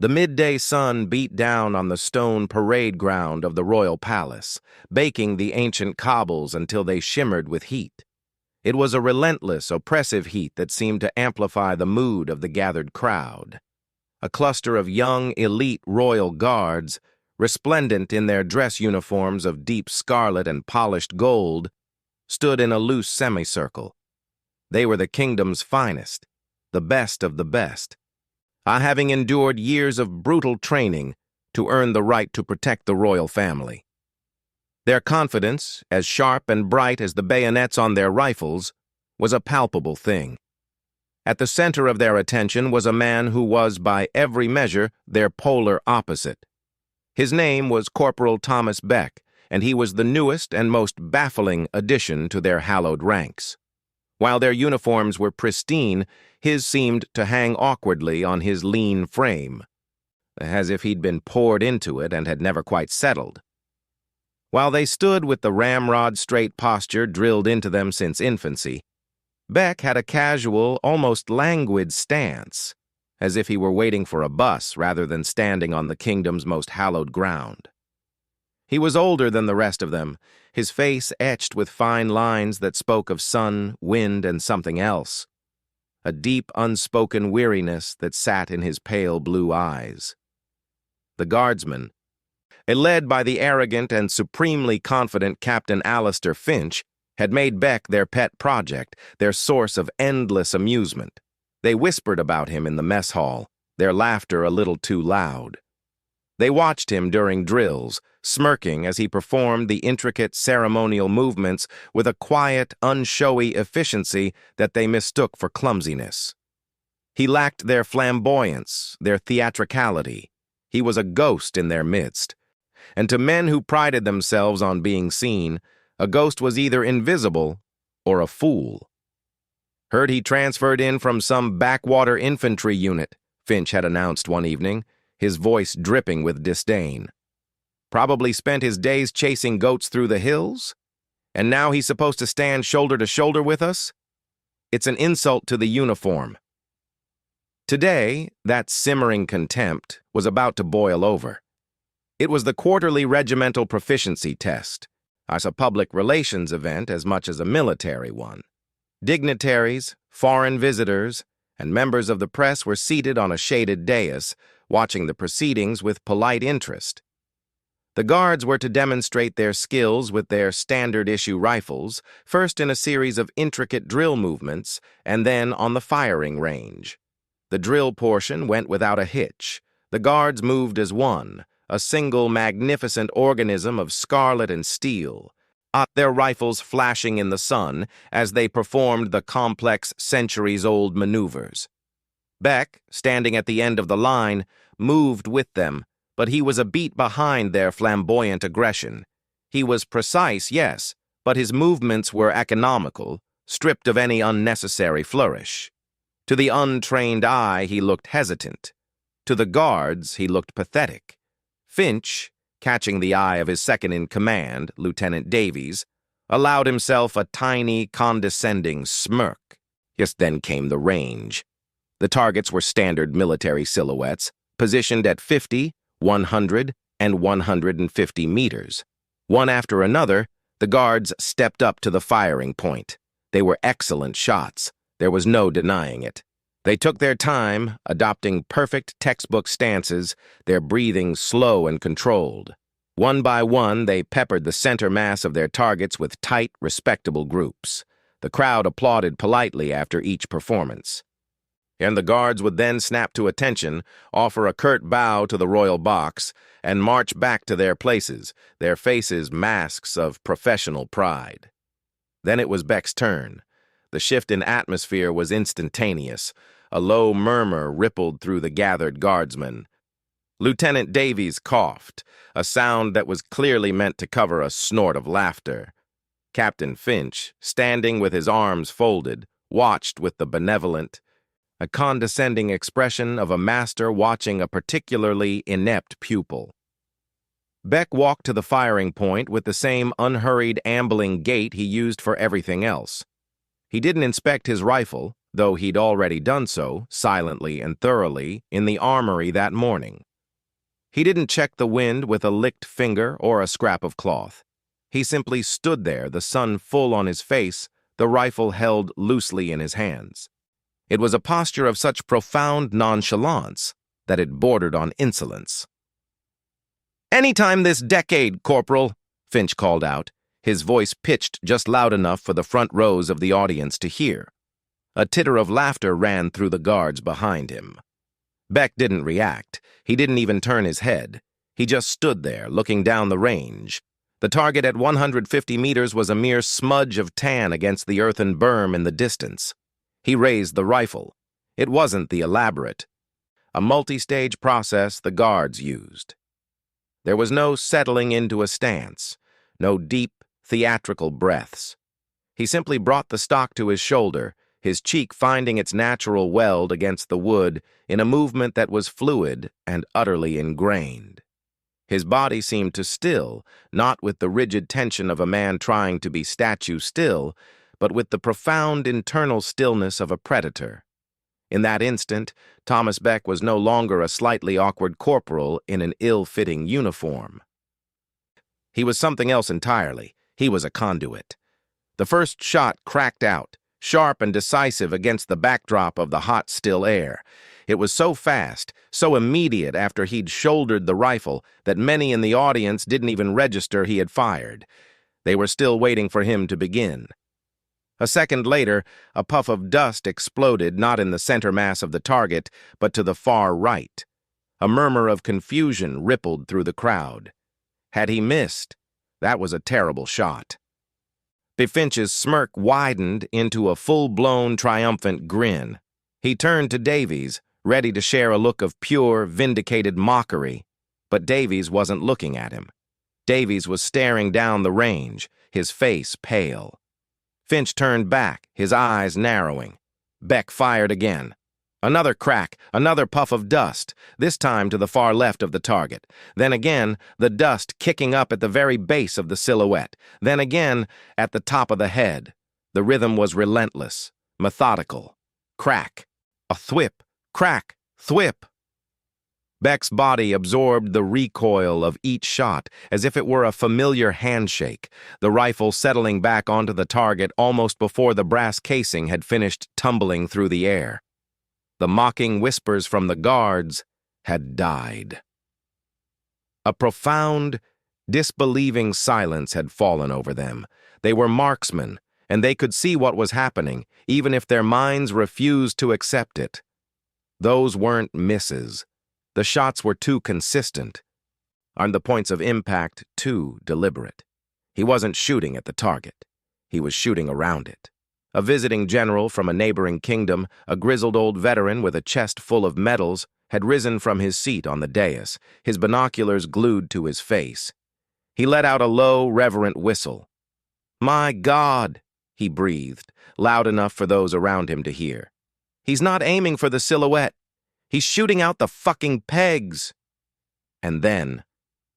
The midday sun beat down on the stone parade ground of the royal palace, baking the ancient cobbles until they shimmered with heat. It was a relentless, oppressive heat that seemed to amplify the mood of the gathered crowd. A cluster of young, elite royal guards, resplendent in their dress uniforms of deep scarlet and polished gold, stood in a loose semicircle. They were the kingdom's finest, the best of the best, having endured years of brutal training to earn the right to protect the royal family. Their confidence, as sharp and bright as the bayonets on their rifles, was a palpable thing. At the center of their attention was a man who was, by every measure, their polar opposite. His name was Corporal Thomas Beck, and he was the newest and most baffling addition to their hallowed ranks. While their uniforms were pristine, his seemed to hang awkwardly on his lean frame, as if he'd been poured into it and had never quite settled. While they stood with the ramrod-straight posture drilled into them since infancy, Beck had a casual, almost languid stance, as if he were waiting for a bus rather than standing on the kingdom's most hallowed ground. He was older than the rest of them, his face etched with fine lines that spoke of sun, wind, and something else, a deep, unspoken weariness that sat in his pale blue eyes. The guardsmen, led by the arrogant and supremely confident Captain Alistair Finch, had made Beck their pet project, their source of endless amusement. They whispered about him in the mess hall, their laughter a little too loud. They watched him during drills, smirking as he performed the intricate ceremonial movements with a quiet, unshowy efficiency that they mistook for clumsiness. He lacked their flamboyance, their theatricality. He was a ghost in their midst. And to men who prided themselves on being seen, a ghost was either invisible or a fool. "Heard he transferred in from some backwater infantry unit," Finch had announced one evening, his voice dripping with disdain. "Probably spent his days chasing goats through the hills? And now he's supposed to stand shoulder to shoulder with us? It's an insult to the uniform." Today, that simmering contempt was about to boil over. It was the quarterly regimental proficiency test, as a public relations event as much as a military one. Dignitaries, foreign visitors, and members of the press were seated on a shaded dais, watching the proceedings with polite interest. The guards were to demonstrate their skills with their standard-issue rifles, first in a series of intricate drill movements, and then on the firing range. The drill portion went without a hitch. The guards moved as one, a single magnificent organism of scarlet and steel, their rifles flashing in the sun as they performed the complex centuries-old maneuvers. Beck, standing at the end of the line, moved with them, but he was a beat behind their flamboyant aggression. He was precise, yes, but his movements were economical, stripped of any unnecessary flourish. To the untrained eye, he looked hesitant. To the guards, he looked pathetic. Finch, catching the eye of his second-in-command, Lieutenant Davies, allowed himself a tiny, condescending smirk. Just then came the range. The targets were standard military silhouettes, positioned at 50, 100, and 150 meters. One after another, the guards stepped up to the firing point. They were excellent shots. There was no denying it. They took their time, adopting perfect textbook stances, their breathing slow and controlled. One by one, they peppered the center mass of their targets with tight, respectable groups. The crowd applauded politely after each performance. And the guards would then snap to attention, offer a curt bow to the royal box, and march back to their places, their faces masks of professional pride. Then it was Beck's turn. The shift in atmosphere was instantaneous. A low murmur rippled through the gathered guardsmen. Lieutenant Davies coughed, a sound that was clearly meant to cover a snort of laughter. Captain Finch, standing with his arms folded, watched with the benevolent, a condescending expression of a master watching a particularly inept pupil. Beck walked to the firing point with the same unhurried, ambling gait he used for everything else. He didn't inspect his rifle, though he'd already done so, silently and thoroughly, in the armory that morning. He didn't check the wind with a licked finger or a scrap of cloth. He simply stood there, the sun full on his face, the rifle held loosely in his hands. It was a posture of such profound nonchalance that it bordered on insolence. "Anytime this decade, Corporal," Finch called out, his voice pitched just loud enough for the front rows of the audience to hear. A titter of laughter ran through the guards behind him. Beck didn't react. He didn't even turn his head. He just stood there, looking down the range. The target at 150 meters was a mere smudge of tan against the earthen berm in the distance. He raised the rifle. It wasn't the elaborate, a multi-stage process the guards used. There was no settling into a stance, no deep, theatrical breaths. He simply brought the stock to his shoulder, his cheek finding its natural weld against the wood in a movement that was fluid and utterly ingrained. His body seemed to still, not with the rigid tension of a man trying to be statue still, but with the profound internal stillness of a predator. In that instant, Thomas Beck was no longer a slightly awkward corporal in an ill-fitting uniform. He was something else entirely. He was a conduit. The first shot cracked out, sharp and decisive against the backdrop of the hot, still air. It was so fast, so immediate after he'd shouldered the rifle that many in the audience didn't even register he had fired. They were still waiting for him to begin. A second later, a puff of dust exploded not in the center mass of the target, but to the far right. A murmur of confusion rippled through the crowd. Had he missed? That was a terrible shot. Finch's smirk widened into a full-blown, triumphant grin. He turned to Davies, ready to share a look of pure, vindicated mockery. But Davies wasn't looking at him. Davies was staring down the range, his face pale. Finch turned back, his eyes narrowing. Beck fired again. Another crack, another puff of dust, this time to the far left of the target. Then again, the dust kicking up at the very base of the silhouette. Then again, at the top of the head. The rhythm was relentless, methodical. Crack. A thwip. Crack. Thwip. Beck's body absorbed the recoil of each shot as if it were a familiar handshake, the rifle settling back onto the target almost before the brass casing had finished tumbling through the air. The mocking whispers from the guards had died. A profound, disbelieving silence had fallen over them. They were marksmen, and they could see what was happening, even if their minds refused to accept it. Those weren't misses. The shots were too consistent, and the points of impact too deliberate. He wasn't shooting at the target. He was shooting around it. A visiting general from a neighboring kingdom, a grizzled old veteran with a chest full of medals, had risen from his seat on the dais, his binoculars glued to his face. He let out a low, reverent whistle. "My God," he breathed, loud enough for those around him to hear. "He's not aiming for the silhouette. He's shooting out the fucking pegs." And then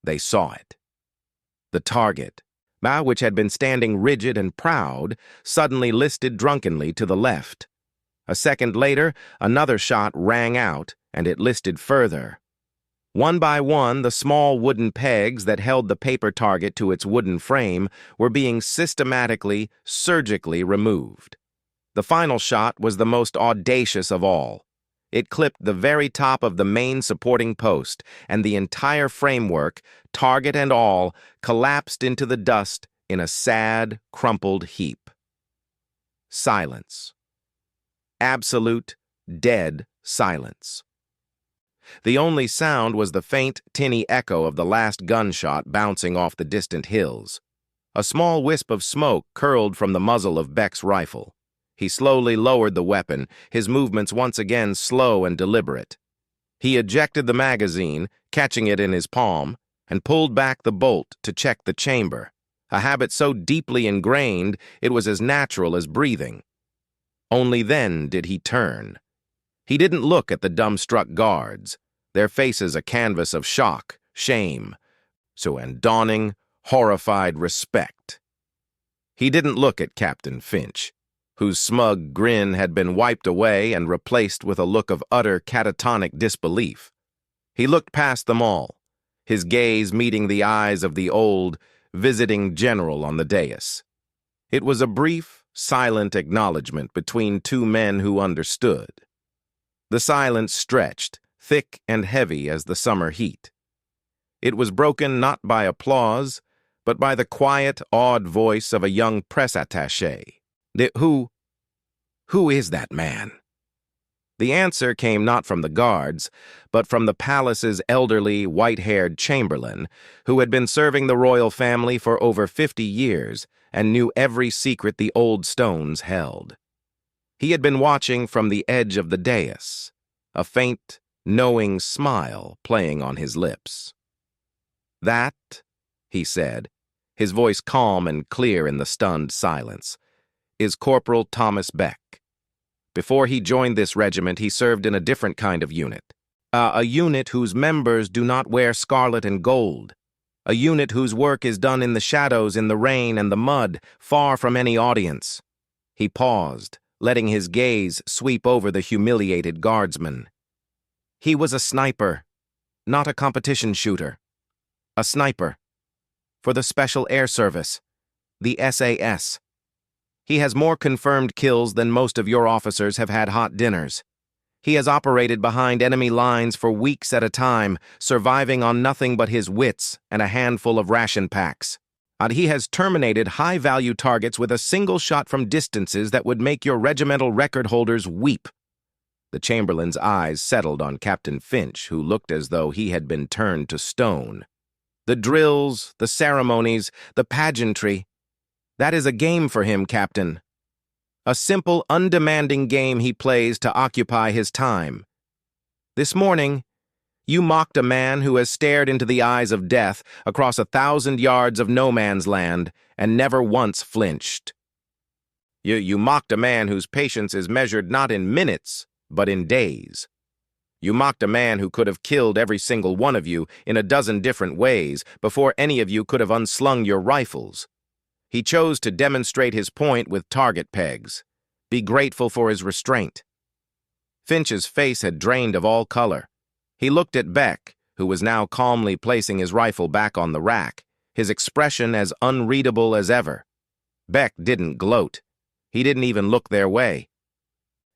they saw it. The target, which had been standing rigid and proud, suddenly listed drunkenly to the left. A second later, another shot rang out, and it listed further. One by one, the small wooden pegs that held the paper target to its wooden frame were being systematically, surgically removed. The final shot was the most audacious of all. It clipped the very top of the main supporting post, and the entire framework, target and all, collapsed into the dust in a sad, crumpled heap. Silence. Absolute, dead silence. The only sound was the faint, tinny echo of the last gunshot bouncing off the distant hills. A small wisp of smoke curled from the muzzle of Beck's rifle. He slowly lowered the weapon, his movements once again slow and deliberate. He ejected the magazine, catching it in his palm, and pulled back the bolt to check the chamber, a habit so deeply ingrained it was as natural as breathing. Only then did he turn. He didn't look at the dumbstruck guards, their faces a canvas of shock, shame, and dawning, horrified respect. He didn't look at Captain Finch. whose smug grin had been wiped away and replaced with a look of utter catatonic disbelief. He looked past them all, his gaze meeting the eyes of the old, visiting general on the dais. It was a brief, silent acknowledgement between two men who understood. The silence stretched, thick and heavy as the summer heat. It was broken not by applause, but by the quiet, awed voice of a young press attaché. Who is that man? The answer came not from the guards, but from the palace's elderly, white-haired chamberlain, who had been serving the royal family for over 50 years and knew every secret the old stones held. He had been watching from the edge of the dais, a faint, knowing smile playing on his lips. "That," he said, his voice calm and clear in the stunned silence, "is Corporal Thomas Beck. Before he joined this regiment, he served in a different kind of unit. A unit whose members do not wear scarlet and gold. A unit whose work is done in the shadows, in the rain and the mud, far from any audience." He paused, letting his gaze sweep over the humiliated guardsmen. "He was a sniper, not a competition shooter. A sniper. For the Special Air Service, the SAS. He has more confirmed kills than most of your officers have had hot dinners. He has operated behind enemy lines for weeks at a time, surviving on nothing but his wits and a handful of ration packs. And he has terminated high-value targets with a single shot from distances that would make your regimental record holders weep." The Chamberlain's eyes settled on Captain Finch, who looked as though he had been turned to stone. "The drills, the ceremonies, the pageantry. That is a game for him, Captain. A simple, undemanding game he plays to occupy his time. This morning, you mocked a man who has stared into the eyes of death across 1,000 yards of no man's land and never once flinched. You mocked a man whose patience is measured not in minutes, but in days. You mocked a man who could have killed every single one of you in a dozen different ways before any of you could have unslung your rifles. He chose to demonstrate his point with target pegs. Be grateful for his restraint." Finch's face had drained of all color. He looked at Beck, who was now calmly placing his rifle back on the rack, his expression as unreadable as ever. Beck didn't gloat. He didn't even look their way.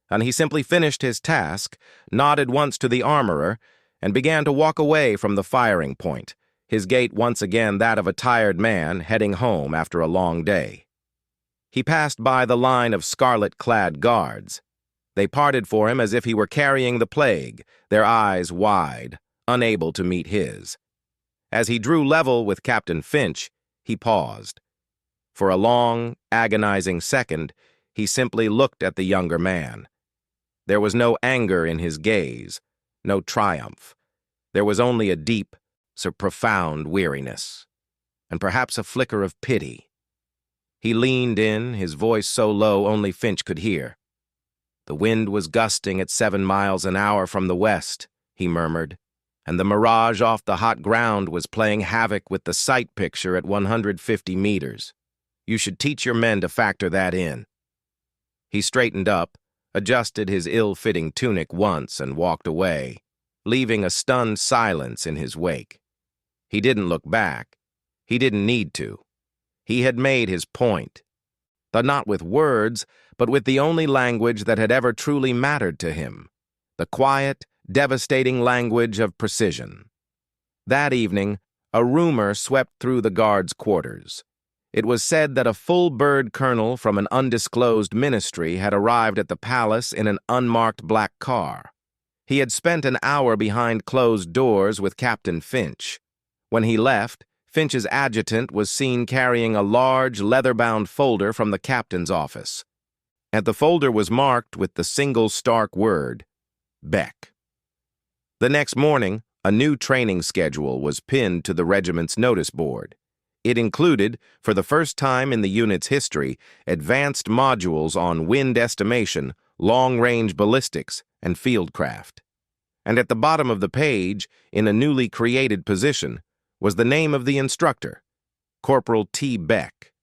And he simply finished his task, nodded once to the armorer, and began to walk away from the firing point, his gait once again that of a tired man heading home after a long day. He passed by the line of scarlet-clad guards. They parted for him as if he were carrying the plague, their eyes wide, unable to meet his. As he drew level with Captain Finch, he paused. For a long, agonizing second, he simply looked at the younger man. There was no anger in his gaze, no triumph. There was only a deep, profound weariness, and perhaps a flicker of pity. He leaned in, his voice so low only Finch could hear. "The wind was gusting at 7 miles an hour from the west," he murmured, "and the mirage off the hot ground was playing havoc with the sight picture at 150 meters. You should teach your men to factor that in." He straightened up, adjusted his ill-fitting tunic once, and walked away, leaving a stunned silence in his wake. He didn't look back. He didn't need to. He had made his point. Though not with words, but with the only language that had ever truly mattered to him, the quiet, devastating language of precision. That evening, a rumor swept through the guards' quarters. It was said that a full-bird colonel from an undisclosed ministry had arrived at the palace in an unmarked black car. He had spent an hour behind closed doors with Captain Finch. When he left, Finch's adjutant was seen carrying a large, leather-bound folder from the captain's office. And the folder was marked with the single stark word, Beck. The next morning, a new training schedule was pinned to the regiment's notice board. It included, for the first time in the unit's history, advanced modules on wind estimation, long-range ballistics, and fieldcraft. And at the bottom of the page, in a newly created position, was the name of the instructor, Corporal T. Beck.